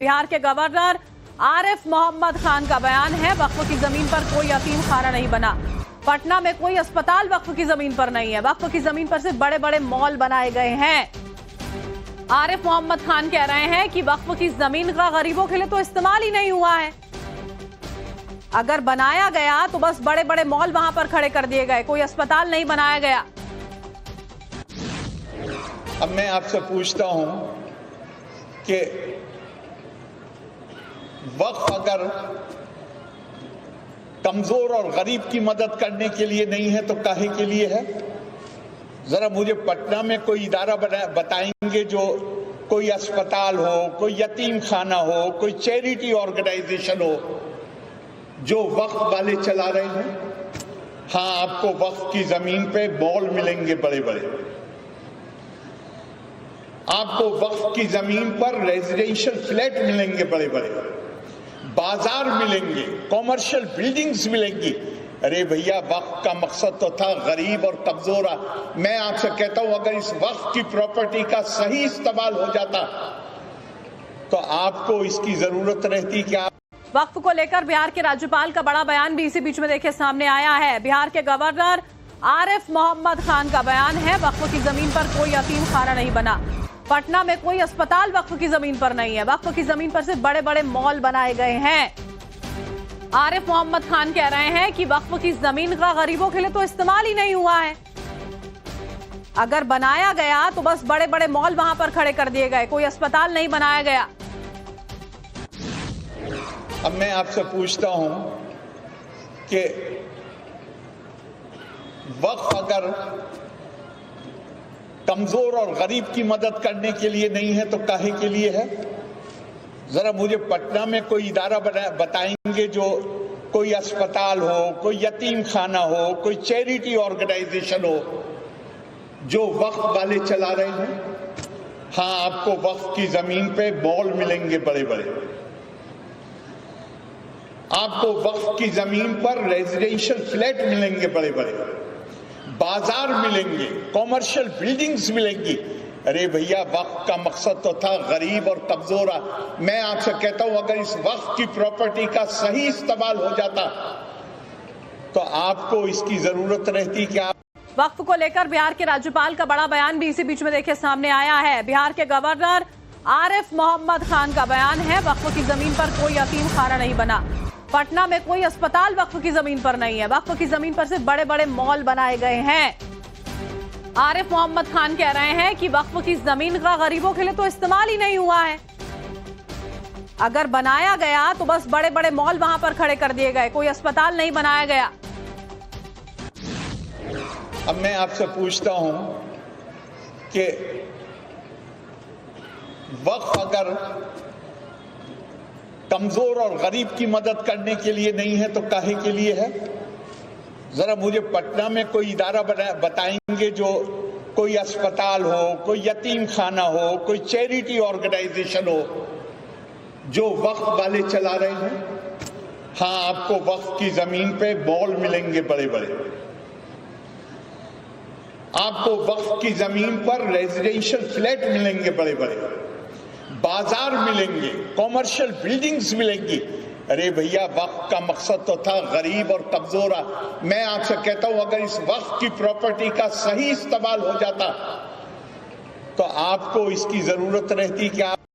बिहार के गवर्नर आरिफ मोहम्मद खान का बयान है, वक्फ की जमीन पर कोई यतीम खाना नहीं बना। पटना में कोई अस्पताल वक्फ की जमीन पर नहीं है। वक्फ की जमीन पर सिर्फ बड़े बड़े मॉल बनाए गए हैं। आरिफ मोहम्मद खान कह रहे हैं कि वक्फ की जमीन का गरीबों के लिए तो इस्तेमाल ही नहीं हुआ है। अगर बनाया गया तो बस बड़े बड़े मॉल वहां पर खड़े कर दिए गए, कोई अस्पताल नहीं बनाया गया। अब मैं आपसे पूछता हूं कि वक्फ अगर कमजोर और गरीब की मदद करने के लिए नहीं है तो काहे के लिए है? जरा मुझे पटना में कोई इदारा बताएंगे जो कोई अस्पताल हो, कोई यतीम खाना हो, कोई चैरिटी ऑर्गेनाइजेशन हो जो वक्फ वाले चला रहे हैं। हाँ, आपको वक्फ की जमीन पे मॉल मिलेंगे बड़े बड़े, आपको वक्फ की जमीन पर रेजिडेंशियल फ्लैट मिलेंगे बड़े बड़े, बाजार मिलेंगे, कॉमर्शियल बिल्डिंग्स मिलेंगी। अरे भैया, वक्फ का मकसद तो था गरीब और कमजोर। मैं आपसे कहता हूं, अगर इस वक्फ की प्रॉपर्टी का सही इस्तेमाल हो जाता तो आपको इसकी जरूरत रहती कि आप वक्फ को लेकर बिहार के राज्यपाल का बड़ा बयान भी इसी बीच में देखिए सामने आया है। बिहार के गवर्नर आरिफ मोहम्मद खान का बयान है, वक्फ की जमीन पर कोई यतीम खाना नहीं बना। पटना में कोई अस्पताल वक्फ की जमीन पर नहीं है। वक्फ की जमीन पर सिर्फ बड़े बड़े मॉल बनाए गए हैं। आरिफ मोहम्मद खान कह रहे हैं कि वक्फ की जमीन का गरीबों के लिए तो इस्तेमाल ही नहीं हुआ है। अगर बनाया गया तो बस बड़े बड़े मॉल वहां पर खड़े कर दिए गए, कोई अस्पताल नहीं बनाया गया। अब मैं आपसे पूछता हूं कि वक्फ अगर कमजोर और गरीब की मदद करने के लिए नहीं है तो काहे के लिए है? जरा मुझे पटना में कोई इदारा बताएंगे जो कोई अस्पताल हो, कोई यतीम खाना हो, कोई चैरिटी ऑर्गेनाइजेशन हो जो वक्फ वाले चला रहे हैं। हाँ, आपको वक्फ की जमीन पे मॉल मिलेंगे बड़े बड़े, आपको वक्फ की जमीन पर रेजिडेंशियल फ्लैट मिलेंगे बड़े बड़े, बाजार मिलेंगे, कॉमर्शियल बिल्डिंग्स मिलेंगी। अरे भैया, वक्फ का मकसद तो था गरीब और कमजोर। मैं आपसे कहता हूं, अगर इस वक्फ की प्रॉपर्टी का सही इस्तेमाल हो जाता तो आपको इसकी जरूरत रहती कि आप वक्फ को लेकर बिहार के राज्यपाल का बड़ा बयान भी इसी बीच में देखिए सामने आया है। बिहार के गवर्नर आरिफ मोहम्मद खान का बयान है, वक्फ की जमीन पर कोई यतीम खाना नहीं बना। पटना में कोई अस्पताल वक्फ की जमीन पर नहीं है। वक्फ की जमीन पर सिर्फ बड़े बड़े मॉल बनाए गए हैं। आरिफ मोहम्मद खान कह रहे हैं कि वक्फ की जमीन का गरीबों के लिए तो इस्तेमाल ही नहीं हुआ है। अगर बनाया गया तो बस बड़े बड़े मॉल वहां पर खड़े कर दिए गए, कोई अस्पताल नहीं बनाया गया। अब मैं आपसे पूछता हूं कि वक्फ अगर कमजोर और गरीब की मदद करने के लिए नहीं है तो काहे के लिए है? जरा मुझे पटना में कोई इदारा बताएंगे जो कोई अस्पताल हो, कोई यतीम खाना हो, कोई चैरिटी ऑर्गेनाइजेशन हो जो वक्फ वाले चला रहे हैं। हाँ, आपको वक्फ की जमीन पे मॉल मिलेंगे बड़े बड़े, आपको वक्फ की जमीन पर रेजिडेंशियल फ्लैट मिलेंगे बड़े बड़े, बाजार मिलेंगे, कॉमर्शियल बिल्डिंग्स मिलेंगी। अरे भैया, वक्फ का मकसद तो था गरीब और कमजोर। मैं आपसे कहता हूं, अगर इस वक्फ की प्रॉपर्टी का सही इस्तेमाल हो जाता तो आपको इसकी जरूरत रहती कि आप